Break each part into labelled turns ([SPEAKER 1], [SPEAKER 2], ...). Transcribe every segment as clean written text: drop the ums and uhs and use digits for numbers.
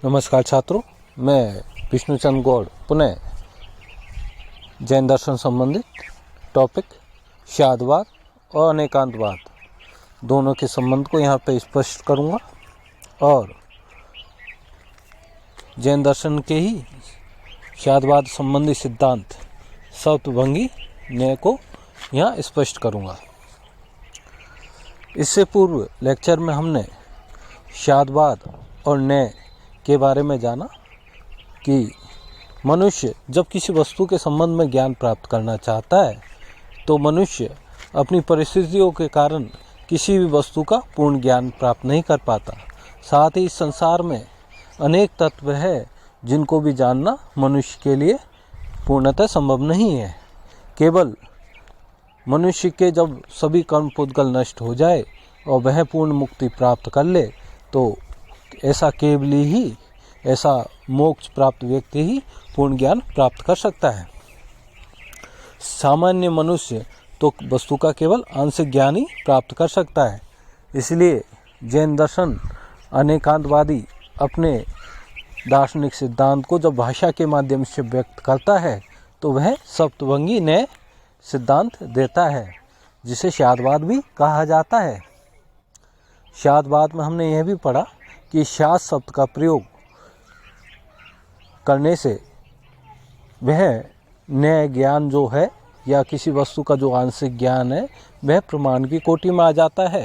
[SPEAKER 1] नमस्कार छात्रों, मैं विष्णुचंद्र गौड़ पुनः जैन दर्शन संबंधित टॉपिक शादवाद और अनेकांतवाद दोनों के संबंध को यहाँ पे स्पष्ट करूँगा और जैन दर्शन के ही शादवाद संबंधी सिद्धांत सप्तभंगी न्याय को यहाँ स्पष्ट करूँगा। इससे पूर्व लेक्चर में हमने शादवाद और न्याय के बारे में जाना कि मनुष्य जब किसी वस्तु के संबंध में ज्ञान प्राप्त करना चाहता है तो मनुष्य अपनी परिस्थितियों के कारण किसी भी वस्तु का पूर्ण ज्ञान प्राप्त नहीं कर पाता। साथ ही इस संसार में अनेक तत्व है जिनको भी जानना मनुष्य के लिए पूर्णतः संभव नहीं है। केवल मनुष्य के जब सभी कर्म पुद्गल नष्ट हो जाए और वह पूर्ण मुक्ति प्राप्त कर ले तो ऐसा केवली ही ऐसा मोक्ष प्राप्त व्यक्ति ही पूर्ण ज्ञान प्राप्त कर सकता है। सामान्य मनुष्य तो वस्तु का केवल आंशिक ज्ञान ही प्राप्त कर सकता है। इसलिए जैन दर्शन अनेकांतवादी अपने दार्शनिक सिद्धांत को जब भाषा के माध्यम से व्यक्त करता है तो वह सप्तभंगी न्याय सिद्धांत देता है, जिसे शादवाद भी कहा जाता है। शादवाद में हमने यह भी पढ़ा कि शाद शब्द का प्रयोग करने से वह न्याय ज्ञान जो है या किसी वस्तु का जो आंशिक ज्ञान है वह प्रमाण की कोटि में आ जाता है।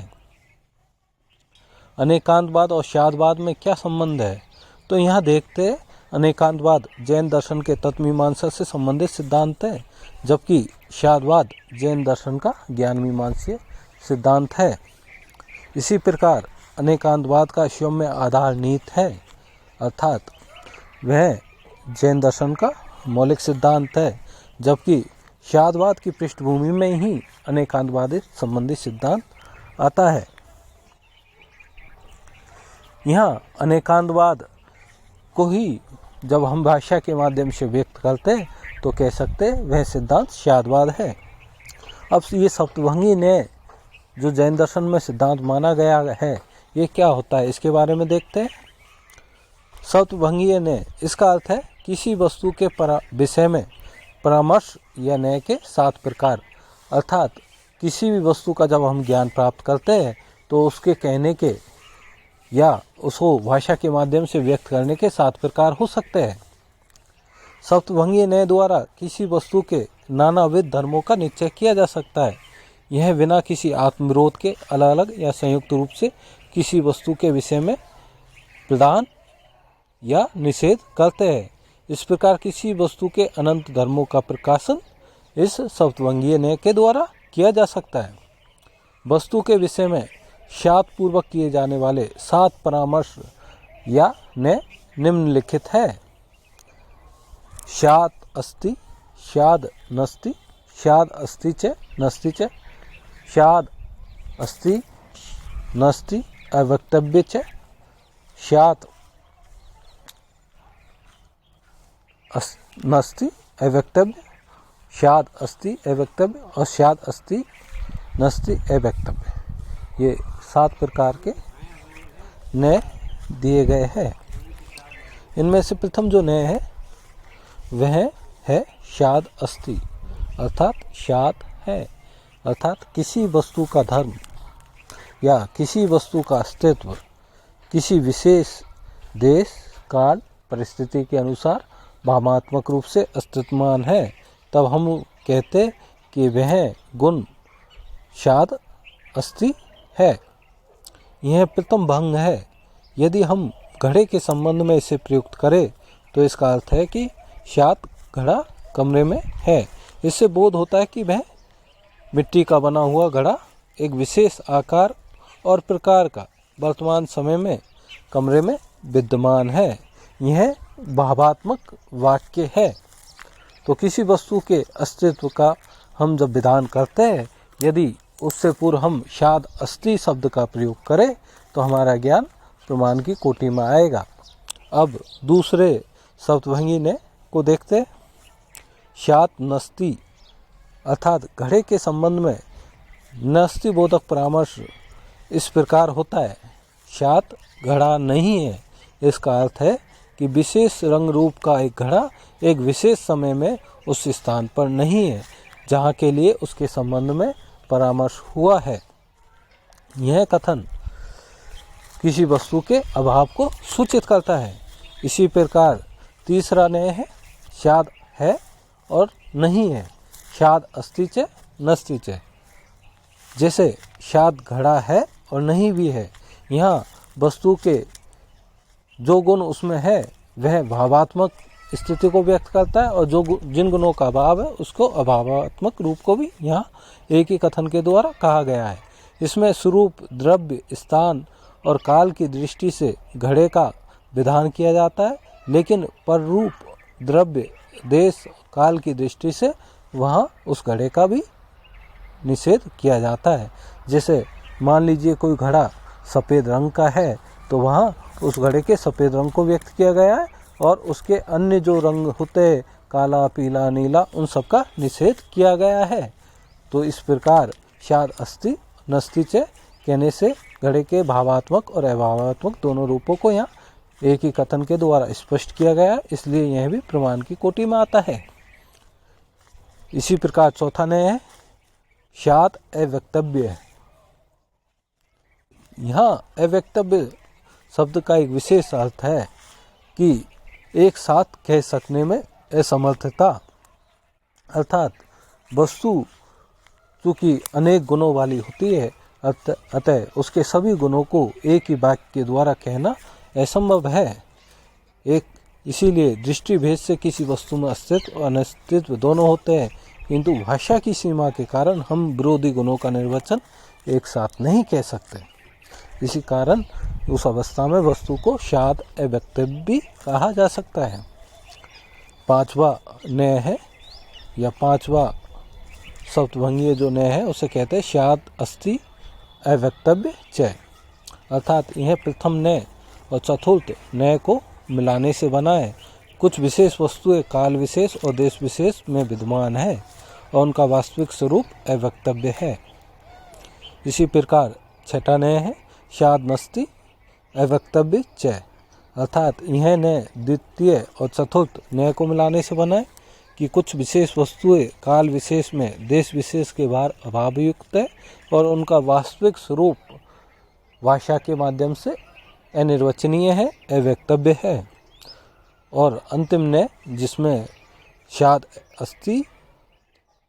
[SPEAKER 1] अनेकांतवाद और शादवाद में क्या संबंध है तो यहाँ देखते हैं। अनेकांतवाद जैन दर्शन के तत्वमीमांसा से संबंधित सिद्धांत है, जबकि शादवाद जैन दर्शन का ज्ञान मीमांसीय सिद्धांत है। इसी प्रकार अनेकांतवाद का सौम्य आधार नीति है, अर्थात वह जैन दर्शन का मौलिक सिद्धांत है, जबकि शादवाद की पृष्ठभूमि में ही अनेकांतवाद संबंधी सिद्धांत आता है। यहाँ अनेकांतवाद को ही जब हम भाषा के माध्यम से व्यक्त करते हैं तो कह सकते हैं वह सिद्धांत शादवाद है। अब ये सप्तभंगी न्याय जो जैन दर्शन में सिद्धांत माना गया है ये क्या होता है इसके बारे में देखते हैं। सप्तभंगी न्याय इसका अर्थ है किसी वस्तु के विषय में परामर्श या न्याय के 7 प्रकार, अर्थात किसी भी वस्तु का जब हम ज्ञान प्राप्त करते हैं तो उसके कहने के या उसको भाषा के माध्यम से व्यक्त करने के 7 प्रकार हो सकते हैं। सप्तभंगी न्याय द्वारा किसी वस्तु के नानाविध धर्मों का निश्चय किया जा सकता है। यह बिना किसी आत्मविरोध के अलग अलग या संयुक्त रूप से किसी वस्तु के विषय में प्रदान या निषेध करते हैं। इस प्रकार किसी वस्तु के अनंत धर्मों का प्रकाशन इस सप्तभंगी न्याय के द्वारा किया जा सकता है। वस्तु के विषय में शाद पूर्वक किए जाने वाले 7 परामर्श या न्याय निम्नलिखित है। शाद अस्ति, शाद नस्ति, शाद अस्ति च नस्ति च, शाद अस्ति नस्ति अवक्तव्य च, शाद नस्ति अवक्तव्य, शाद अस्ति अवक्तव्य और शाद अस्ति नस्ति अवक्तव्य। ये 7 प्रकार के न्याय दिए गए हैं। इनमें से प्रथम जो न्याय है वह है शाद अस्ति, अर्थात शाद है, अर्थात किसी वस्तु का धर्म या किसी वस्तु का अस्तित्व किसी विशेष देश काल परिस्थिति के अनुसार भावात्मक रूप से अस्तित्वमान है, तब हम कहते कि वह गुण शाद अस्ति है। यह प्रथम भंग है। यदि हम घड़े के संबंध में इसे प्रयुक्त करें तो इसका अर्थ है कि शाद घड़ा कमरे में है। इससे बोध होता है कि वह मिट्टी का बना हुआ घड़ा एक विशेष आकार और प्रकार का वर्तमान समय में कमरे में विद्यमान है। यह भावात्मक वाक्य है। तो किसी वस्तु के अस्तित्व का हम जब विधान करते हैं, यदि उससे पूर्व हम शाद अस्ति शब्द का प्रयोग करें तो हमारा ज्ञान प्रमाण की कोटि में आएगा। अब दूसरे सप्तभंगी न्याय को देखते हैं। शाद नस्ति अर्थात घड़े के संबंध में नस्ति बोधक परामर्श इस प्रकार होता है। शाद घड़ा नहीं है, इसका अर्थ है कि विशेष रंग रूप का एक घड़ा एक विशेष समय में उस स्थान पर नहीं है जहाँ के लिए उसके संबंध में परामर्श हुआ है। यह कथन किसी वस्तु के अभाव को सूचित करता है। इसी प्रकार तीसरा न्याय है स्याद् है और नहीं है, स्याद् अस्ति च नस्ति च। जैसे स्याद् घड़ा है और नहीं भी है, यहाँ वस्तु के जो गुण उसमें है वह भावात्मक स्थिति को व्यक्त करता है और जो जिन गुणों का अभाव है उसको अभावात्मक रूप को भी यहाँ एक ही कथन के द्वारा कहा गया है। इसमें स्वरूप, द्रव्य, स्थान और काल की दृष्टि से घड़े का विधान किया जाता है, लेकिन पर रूप, द्रव्य, देश, काल की दृष्टि से वहाँ उस घड़े का भी निषेध किया जाता है। जैसे मान लीजिए कोई घड़ा सफ़ेद रंग का है तो वहाँ उस घड़े के सफ़ेद रंग को व्यक्त किया गया है और उसके अन्य जो रंग होते हैं काला, पीला, नीला, उन सब का निषेध किया गया है। तो इस प्रकार स्याद् अस्ति नस्ति च कहने से घड़े के भावात्मक और अभावात्मक दोनों रूपों को यहाँ एक ही कथन के द्वारा स्पष्ट किया गया है, इसलिए यह भी प्रमाण की कोटि में आता है। इसी प्रकार चौथा न्याय है स्यात् अव्यक्तव्य है। यहाँ अव्यक्तव्य शब्द का एक विशेष अर्थ है कि एक साथ कह सकने में असमर्थता, अर्थात वस्तु चूँकि अनेक गुणों वाली होती है अतः उसके सभी गुणों को एक ही वाक्य के द्वारा कहना असंभव है। इसीलिए दृष्टि भेद से किसी वस्तु में अस्तित्व और अनस्तित्व दोनों होते हैं, किंतु भाषा की सीमा के कारण हम विरोधी गुणों का निर्वचन एक साथ नहीं कह सकते। इसी कारण उस अवस्था में वस्तु को स्याद् अव्यक्तव्य कहा जा सकता है। पांचवा न्याय है या पांचवा सप्तभंगीय जो न्याय है उसे कहते हैं स्याद् अस्ति अव्यक्तव्य च, अर्थात यह प्रथम न्याय और चतुर्थ न्याय को मिलाने से बना है। कुछ विशेष वस्तुएं काल विशेष और देश विशेष में विद्यमान है और उनका वास्तविक स्वरूप अव्यक्तव्य है। इसी प्रकार छठा न्याय है स्याद् नस्ति अव्यक्तव्य च, अर्थात यह न्याय द्वितीय और चतुर्थ न्याय को मिलाने से बना है कि कुछ विशेष वस्तुएं काल विशेष में देश विशेष के बाहर अभावयुक्त है और उनका वास्तविक स्वरूप भाषा के माध्यम से अनिर्वचनीय है, अव्यक्तव्य है। और अंतिम न्याय जिसमें स्याद् अस्ति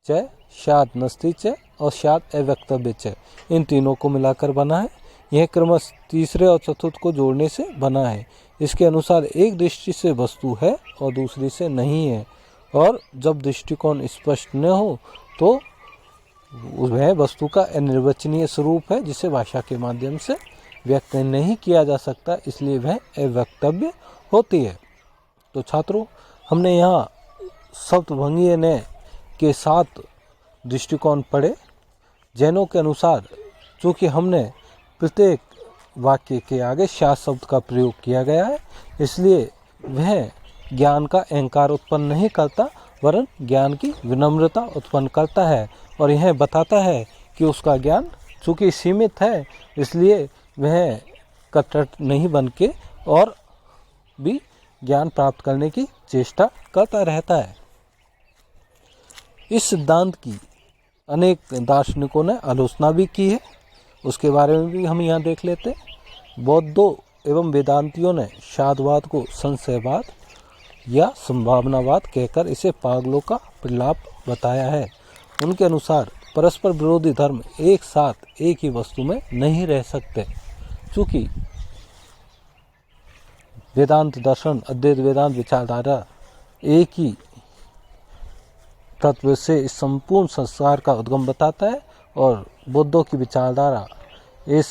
[SPEAKER 1] च, स्याद् नस्ति च और स्याद् अव्यक्तव्य च, इन तीनों को मिलाकर बना है। यह क्रमश तीसरे और चतुर्थ को जोड़ने से बना है। इसके अनुसार एक दृष्टि से वस्तु है और दूसरी से नहीं है, और जब दृष्टिकोण स्पष्ट न हो तो वह वस्तु का अनिर्वचनीय स्वरूप है जिसे भाषा के माध्यम से व्यक्त नहीं किया जा सकता, इसलिए वह अव्यक्तव्य होती है। तो छात्रों, हमने यहाँ सप्तभंगीय न्याय के 7 दृष्टिकोण पढ़े। जैनों के अनुसार चूँकि हमने प्रत्येक वाक्य के आगे स्यात् शब्द का प्रयोग किया गया है, इसलिए वह ज्ञान का अहंकार उत्पन्न नहीं करता वरन ज्ञान की विनम्रता उत्पन्न करता है और यह बताता है कि उसका ज्ञान चूँकि सीमित है इसलिए वह कट्टर नहीं बन के और भी ज्ञान प्राप्त करने की चेष्टा करता रहता है। इस सिद्धांत की अनेक दार्शनिकों ने आलोचना भी की है, उसके बारे में भी हम यहाँ देख लेते हैं। बौद्धों एवं वेदांतियों ने स्याद्वाद को संशयवाद या संभावनावाद कहकर इसे पागलों का प्रलाप बताया है। उनके अनुसार परस्पर विरोधी धर्म एक साथ एक ही वस्तु में नहीं रह सकते। चूँकि वेदांत दर्शन, अद्वैत वेदांत विचारधारा एक ही तत्व से इस संपूर्ण संसार का उद्गम बताता है और बुद्धों की विचारधारा इस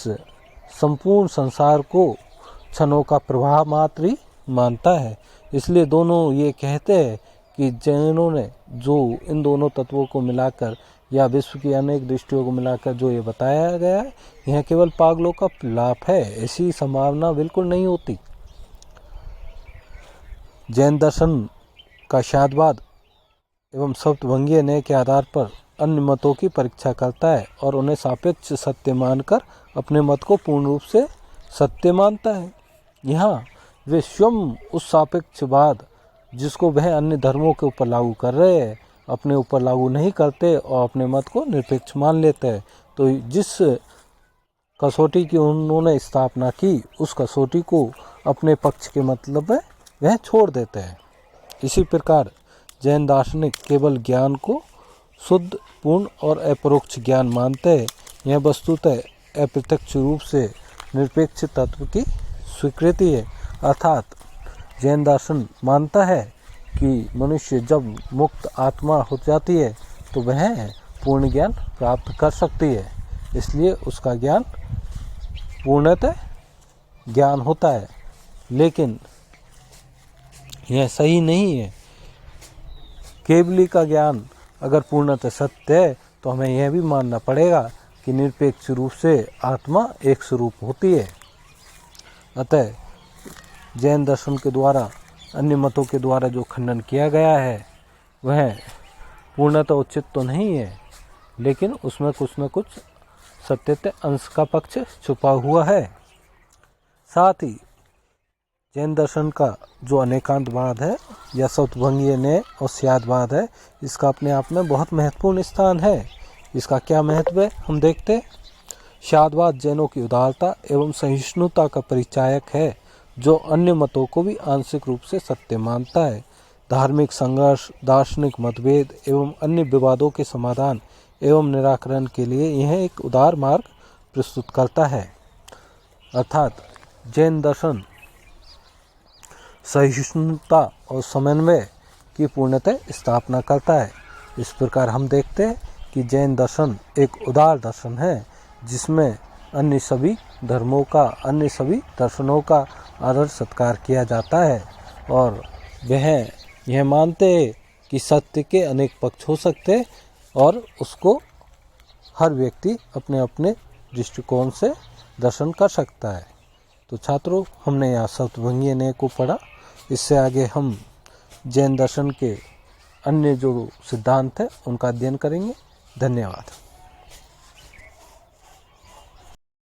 [SPEAKER 1] संपूर्ण संसार को क्षणों का प्रवाह मात्र ही मानता है। इसलिए दोनों ये कहते हैं कि जैनों ने जो इन दोनों तत्वों को मिलाकर या विश्व की अनेक दृष्टियों को मिलाकर जो ये बताया गया है, यह केवल पागलों का प्रलाप है, ऐसी संभावना बिल्कुल नहीं होती। जैन दर्शन का स्याद्वाद एवं सप्तभंगीय न्याय के आधार पर अन्य मतों की परीक्षा करता है और उन्हें सापेक्ष सत्य मानकर अपने मत को पूर्ण रूप से सत्य मानता है। यहाँ वे स्वयं उस सापेक्षवाद जिसको वह अन्य धर्मों के ऊपर लागू कर रहे हैं अपने ऊपर लागू नहीं करते और अपने मत को निरपेक्ष मान लेते हैं। तो जिस कसौटी की उन्होंने स्थापना की उस कसौटी को अपने पक्ष के मतलब में वह छोड़ देते हैं। इसी प्रकार जैन दार्शनिक केवल ज्ञान को शुद्ध, पूर्ण और अपरोक्ष ज्ञान मानते हैं। यह वस्तुतः अप्रत्यक्ष रूप से निरपेक्ष तत्व की स्वीकृति है। अर्थात जैन दर्शन मानता है कि मनुष्य जब मुक्त आत्मा हो जाती है तो वह पूर्ण ज्ञान प्राप्त कर सकती है, इसलिए उसका ज्ञान पूर्णतः ज्ञान होता है। लेकिन यह सही नहीं है। केवली का ज्ञान अगर पूर्णतः सत्य है तो हमें यह भी मानना पड़ेगा कि निरपेक्ष रूप से आत्मा एक स्वरूप होती है। अतः जैन दर्शन के द्वारा अन्य मतों के द्वारा जो खंडन किया गया है वह पूर्णतः उचित तो नहीं है, लेकिन उसमें कुछ न कुछ सत्यते अंश का पक्ष छुपा हुआ है। साथ ही जैन दर्शन का जो अनेकांतवाद है या सौतभंगीय न्याय और स्यादवाद है, इसका अपने आप में बहुत महत्वपूर्ण स्थान है। इसका क्या महत्व है हम देखते हैं। स्यादवाद जैनों की उदारता एवं सहिष्णुता का परिचायक है, जो अन्य मतों को भी आंशिक रूप से सत्य मानता है। धार्मिक संघर्ष, दार्शनिक मतभेद एवं अन्य विवादों के समाधान एवं निराकरण के लिए यह एक उदार मार्ग प्रस्तुत करता है। अर्थात जैन दर्शन सहिष्णुता और समन्वय की पूर्णतः स्थापना करता है। इस प्रकार हम देखते हैं कि जैन दर्शन एक उदार दर्शन है, जिसमें अन्य सभी धर्मों का, अन्य सभी दर्शनों का आदर सत्कार किया जाता है और वह यह मानते हैं कि सत्य के अनेक पक्ष हो सकते हैं और उसको हर व्यक्ति अपने अपने दृष्टिकोण से दर्शन कर सकता है। तो छात्रों, हमने यहाँ सौतभंगीय न्याय को पढ़ा। इससे आगे हम जैन दर्शन के अन्य जो सिद्धांत है उनका अध्ययन करेंगे। धन्यवाद।